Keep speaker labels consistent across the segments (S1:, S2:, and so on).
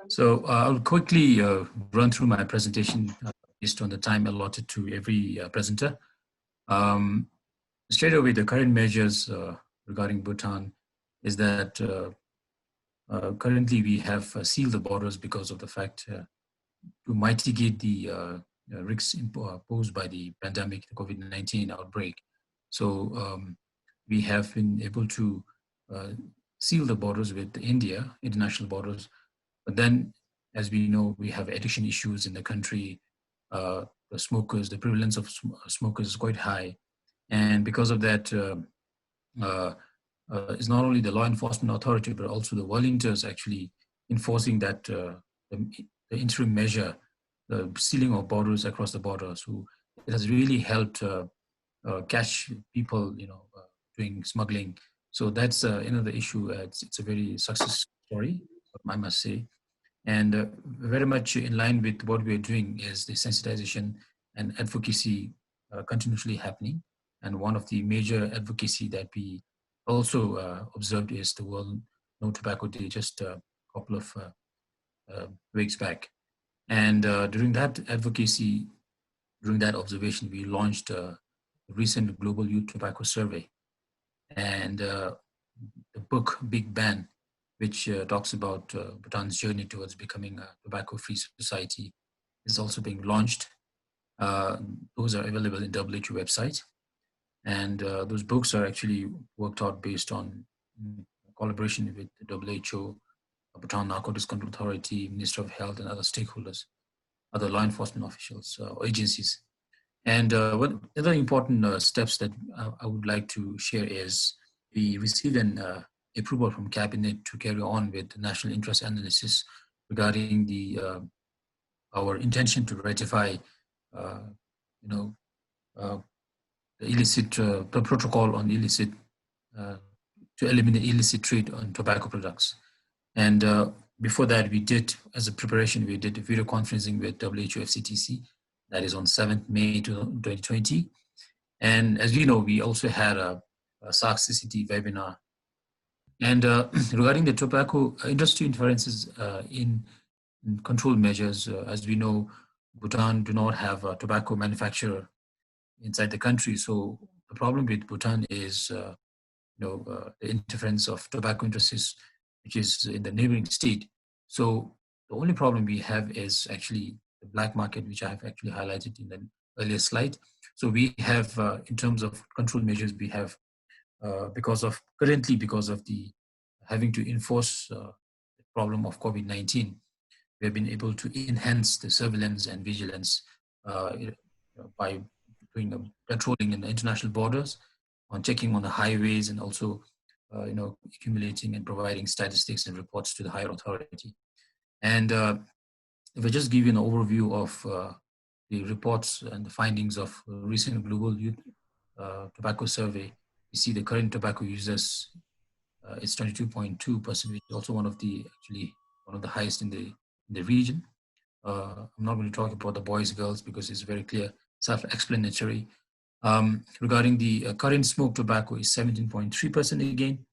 S1: So I'll quickly run through my presentation based on the time allotted to every presenter. Straight away, the current measures regarding Bhutan is that currently we have sealed the borders because of the fact to mitigate the risks posed by the pandemic, the COVID-19 outbreak. So we have been able to seal the borders with India, international borders. But then, as we know, we have addiction issues in the country. The smokers, the prevalence of smokers is quite high. And because of that, it's not only the law enforcement authority, but also the volunteers actually enforcing that the interim measure, the sealing of borders across the border. So it has really helped catch people, doing smuggling. So that's another issue. It's a very success story, I must say. And very much in line with what we're doing is the sensitization and advocacy continuously happening. And one of the major advocacy that we also observed is the World No Tobacco Day just a couple of weeks back. And during that advocacy, during that observation, we launched a recent Global Youth Tobacco Survey. And the book Big Ban, which talks about Bhutan's journey towards becoming a tobacco-free society, is also being launched. Those are available in WHO website. And those books are actually worked out based on collaboration with the WHO, Bhutan Narcotics Control Authority, Minister of Health, and other stakeholders, other law enforcement officials or agencies. And one other important steps that I would like to share is we received an approval from Cabinet to carry on with the national interest analysis regarding the our intention to ratify, the illicit the protocol on illicit to eliminate illicit trade on tobacco products. And before that, we did, as a preparation, we did a video conferencing with WHO FCTC. That is on 7th May 2020. And as you know, we also had a SARC-CCT webinar. And regarding the tobacco industry interferences in control measures, as we know, Bhutan do not have a tobacco manufacturer inside the country. So the problem with Bhutan is, the interference of tobacco industries, which is in the neighboring state. So the only problem we have is actually the black market, which I have actually highlighted in the earlier slide. So we have, in terms of control measures, we have, because of the having to enforce the problem of COVID-19, we have been able to enhance the surveillance and vigilance by doing patrolling in the international borders, on checking on the highways, and also accumulating and providing statistics and reports to the higher authority. And if I just give you an overview of the reports and the findings of recent Global Youth Tobacco Survey, you see the current tobacco users is 22.2%, which is also one of the highest in the region. I'm not going to talk about the boys, girls, because it's very clear, self-explanatory. Regarding the current smoked tobacco is 17.3% again,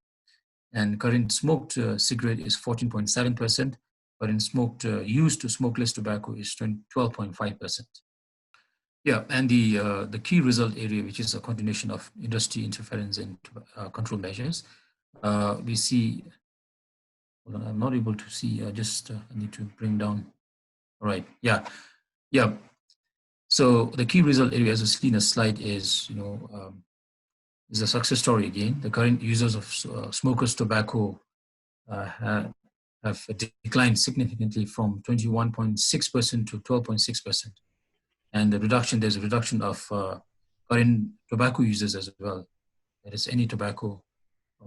S1: and current smoked cigarette is 14.7%, but in smoked used to smokeless tobacco is 12.5%. Yeah, and the key result area, which is a continuation of industry interference and control measures, we see. Hold on, I'm not able to see. I need to bring down. All right. Yeah. So the key result area, as I see in the slide, is is a success story again. The current users of smokers tobacco have declined significantly from 21.6% to 12.6%. And there's a reduction of current tobacco users as well. That is any tobacco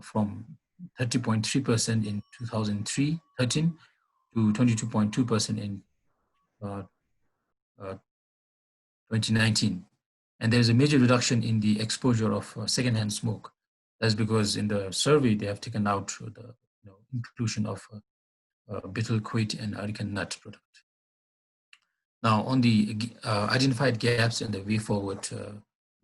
S1: from 30.3% in 2013 to 22.2% in 2019. And there's a major reduction in the exposure of secondhand smoke. That's because in the survey, they have taken out the inclusion of betel quid and areca nut product. Now, on the identified gaps and the way forward,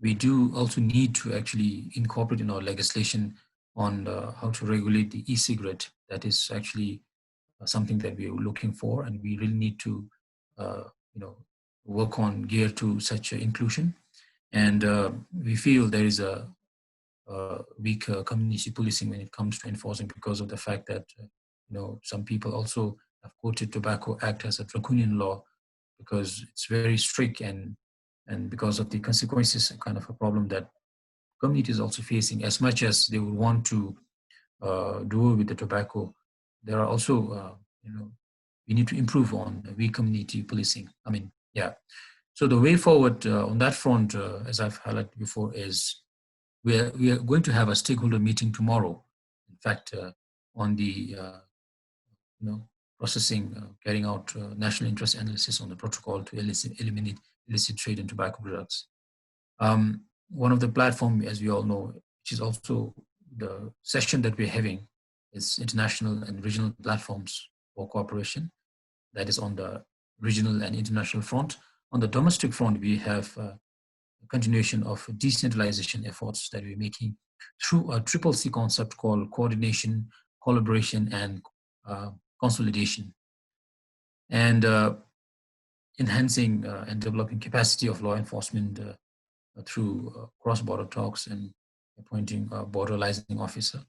S1: we do also need to actually incorporate in our legislation on how to regulate the e-cigarette. That is actually something that we are looking for, and we really need to, uh, you know, work on gear to such inclusion. And we feel there is a weak community policing when it comes to enforcing, because of the fact that some people also have quoted Tobacco Act as a draconian law because it's very strict, and because of the consequences, kind of a problem that community is also facing. As much as they would want to do away with the tobacco, there are also we need to improve on weak community policing. I mean, yeah. So the way forward on that front, as I've highlighted before, is we are going to have a stakeholder meeting tomorrow. In fact, on the processing, carrying out national interest analysis on the protocol to eliminate illicit trade in tobacco products. One of the platform, as we all know, which is also the session that we're having, is international and regional platforms for cooperation. That is on the regional and international front. On the domestic front, we have a continuation of decentralization efforts that we're making through a triple C concept called coordination, collaboration, and consolidation. And enhancing and developing capacity of law enforcement through cross-border talks and appointing a border licensing officer.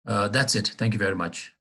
S1: That's it. Thank you very much.